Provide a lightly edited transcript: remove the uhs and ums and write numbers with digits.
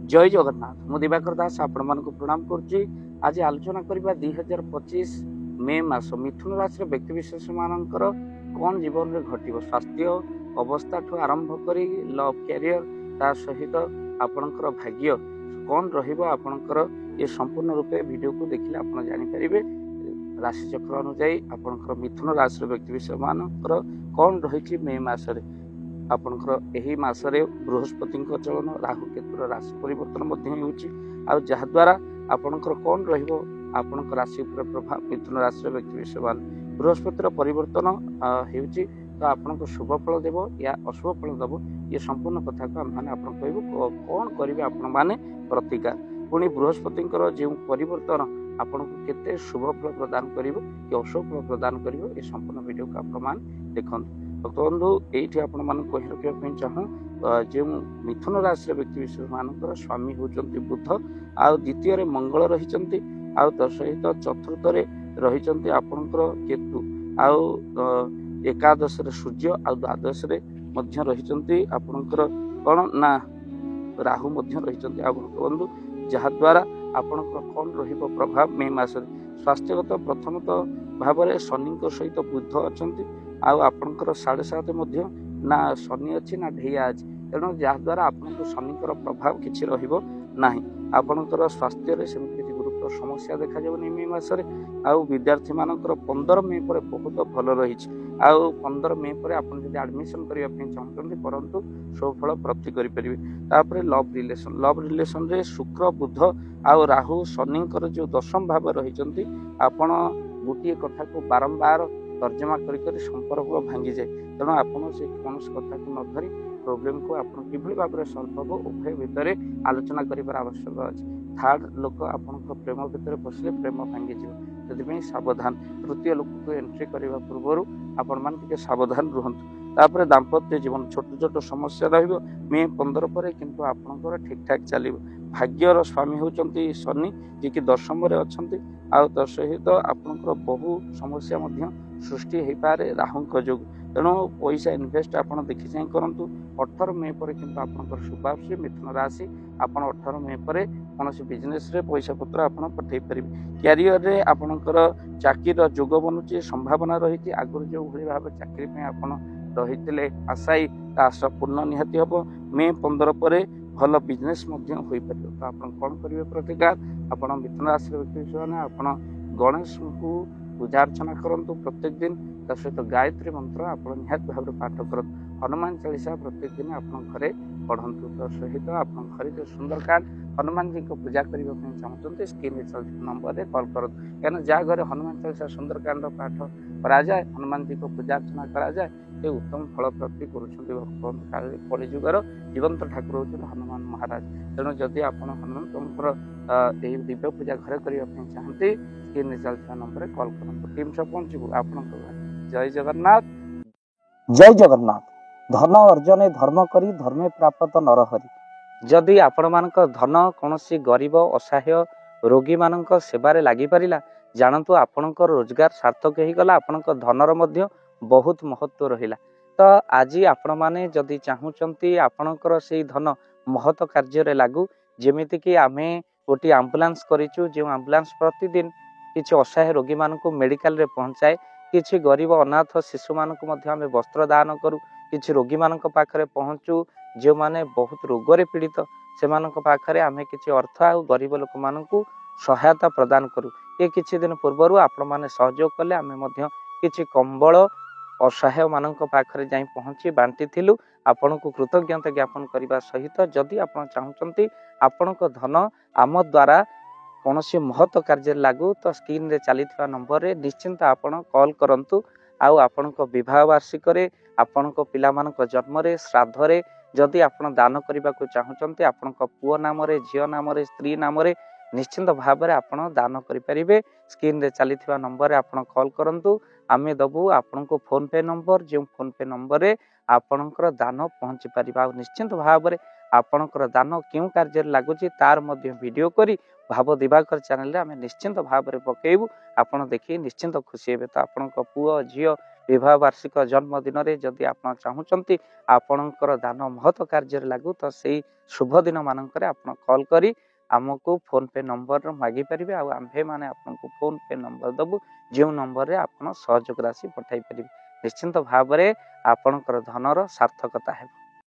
जय जगन्नाथ मु दिवाकर दास आपण मानक प्रणाम करुच्ची। आज आलोचना करबा 2025 मे मास मिथुन राशि व्यक्ति विशेष मानकर कौन जीवन में घटिव स्वास्थ्य अवस्था ठू आरंभ करी लव कैरियर ता सहित आपणकर भाग्य कौन रहिबो आपणकर ये संपूर्ण रूपे वीडियो को देखिले आपण जानि परिबे। राशि चक्र अनुसार आपणकर मिथुन राशि व्यक्ति विशेष मानकर कौन रही मे मास आपणकर एही मासरे बृहस्पति चलन राहु केतुर राशि परिवर्तन आ जहाद्वारा आपणकर कौन रहिबो आपणकर राशि उपर प्रभाव मिथुन राशि व्यक्ति विशेष मान बृहस्पतिर परिवर्तन हेउची तो आपनको शुभ फल देव या अशुभ फल देव ये संपूर्ण कथा को आम आपन कहबो कौन करिवे आपण माने प्रतिकार पुणी बृहस्पति जो परिवर्तन आपनको केते शुभ फल प्रदान करिवो कि अशुभ फल प्रदान करिवो ये संपूर्ण वीडियो को आपण मान देखंतु। भक्त बंधु ये आपण मान कहि रखिया चाहूँ जो मिथुन राशि व्यक्ति विशेष मानकर स्वामी होचंती बुध आ द्वितीय रे मंगल रहिचंती आ सहित चतुर्थ रे रहिचंती आपनकर केतु आ एकादश रे सूर्य आ द्वादश रे मध्य रहिचंती आपनकर कोन ना राहु मध्य रहिचंती आ भक्त बंधु जहा द्वारा आपनकर कोन रहिबो प्रभाव मे मास स्वास्थ्यगत प्रथमतः भाव में शनि सहित बुध अच्छा आपणकर 7.5 मध्य ना शनि अच्छी ना ढेया अच्छी तेणु जहाद्वारा आपको शनिकर प्रभाव किसी रहा आपणकर स्वास्थ्य सेमती किसी गुरुतर समस्या देखा जाए मे मासरे आउ विद्यार्थी मानकर 15 मे पर बहुत भल रही 15 मे पर आप एडमिशन करने चाहते परंतु सुफल प्राप्ति करें। लव रिलेशन रे शुक्र बुध आउ राहु शनिकर जो दशम भाव रही आपण गोटे कथा को बारंबार तर्जमा कर संपर्क भांगी जाए तेणु आपड़ से कौन कथा को न धरी प्रोब्लेम को आप भाव में सल्व हम उभय भितर आलोचना कर आवश्यक अच्छे। थर्ड लोक आपण प्रेम भितर पशिले प्रेम भांगी जी सावधान तृतीय लोक को एंट्री करने पूर्व आपण मान सावधान रुहतु। तापर दाम्पत्य जीवन छोट छोट समस्या रहिबो मे 15 पर किंतु आपनकर ठीक ठाक चलिबो। भाग्यर स्वामी होचंती शनि जे कि दशम रे अछंती आ त सहित आपनकर बहु समस्या मध्य सृष्टि हे पारे राहुंक जोग तेणु पैसा इन्वेस्ट आप देखी चाहे करूँ। 18 मे पर किंतु आपनकर शुभाश्री मिथुन राशि आप 18 मे पर कौन बिजनेस रे पैसा पत्र आप पठे पारे। क्यारियर रे आपनकर चाकरी जोग बनुची संभावना रही आगुरी जो भाई भाव चाकरी रही आशायी आशा पूर्ण निहाती हम मे 15 पर भल बिजनेस हो पार। तो आप कौन करेंगे प्रतिकार आप मिथुन राशि व्यक्ति मैंने आप गणेश को पूजा अर्चना करूँ प्रत्येक दिन सहित गायत्री मंत्र आप निहत भाव पाठ कर हनुमान चालीसा प्रत्येक दिन आप घरे पढ़ु तो सहित आप घरे जो सुंदरकांड हनुमान जी को पूजा करने चाहते स्क्रीन में चलती नंबर में कॉल करूँ क्या जहाँ घरे हनुमान चालीसा सुंदरकांड पाठ करा जाए हनुमान जी को पूजा अर्चना करा जाए ये उत्तम फल प्राप्ति कलिजुगर जीवंत ठाकुर होते हनुमान महाराज। तेणु जदि आप हनुमान दिव्य पूजा घरे करने चाहते स्क्रीन में चलता नंबर में कॉल करूँ टीम सब पहुंचू आप। जय जगन्नाथ जय जगन्नाथ। धन अर्जने धर्म करी धर्मे प्राप्त नरहरि। जदि आपण मानक धन कौन गरीब असहाय रोगी मानक सेवारे लगी पारिला जानतु आपणकर रोजगार सार्थक हो गला आपणक धनर मध्य बहुत महत्व रहिला। तो आज आपण माने जदि चाहूचंती आपणकर से धन महत कार्य लागू जेमिति कि आमे गोटे आम्बुलांस करिचु जो आम्बुलांस प्रतिदिन किछि असहाय रोगी मानक मेडिकल रे पहुंचाए किछि गरीब अनाथ शिशु मानक मध्य आमे वस्त्र दान करू किछि रोगी मानक पाखरे पहुंचू जो माने बहुत रोगरे पीड़ित से मानक पाखरे आमे किछि अर्थ आ गरीब लोक मानकू सहायता प्रदान करू। ये किछि दिन पूर्वरु आपण माने सहयोग कले आमे मध्य किछि कंबल असहाय मानक पाखरे जाई पहुंची बांटी थिलु आपण को कृतज्ञता ज्ञापन करने सहित जदि आप चाहूँगी आपण धन आम द्वारा कौन महत्व कार्य लागू तो स्क्रीन रे चली नंबर रे निश्चिंत आपण कॉल करंतु आउ आपण विवाह वार्षिक आपण पिला जन्म रे श्राद्ध रे जदि आपण दान करने को चाहूँगी आपण पुओ नाम झील नाम स्त्री नाम निश्चिंत भाव में आपण दान करें स्क्रीन रे चली नंबर रे आपण कॉल करंतु आमे दबु आपण को फोन पे नंबर जो फोन पे नंबर रे आपणकर दान पहुँची पार निश्चिंत भाव में आपणकर दान क्यों कार्य लगुच तार मध्य वीडियो करी भाव दिवाकर चैनल रे आमे निश्चिंत भाव में पकेबू आपण देखी निश्चिंत खुशी हे। तो आपण पुओ झील विवाह वार्षिक जन्मदिन जदि आप चाहूँगी आपणकर दान महत कार्य लागू तो से शुभ दिन मानक कॉल करी आमको फोन पे नंबर मागिपारे आम्भे मैंने आपको फोन पे नंबर दबु जो नंबर रे आप सहयोग राशि पठाई पारे निश्चिंत भाव में आपणकर धनर सार्थकता है।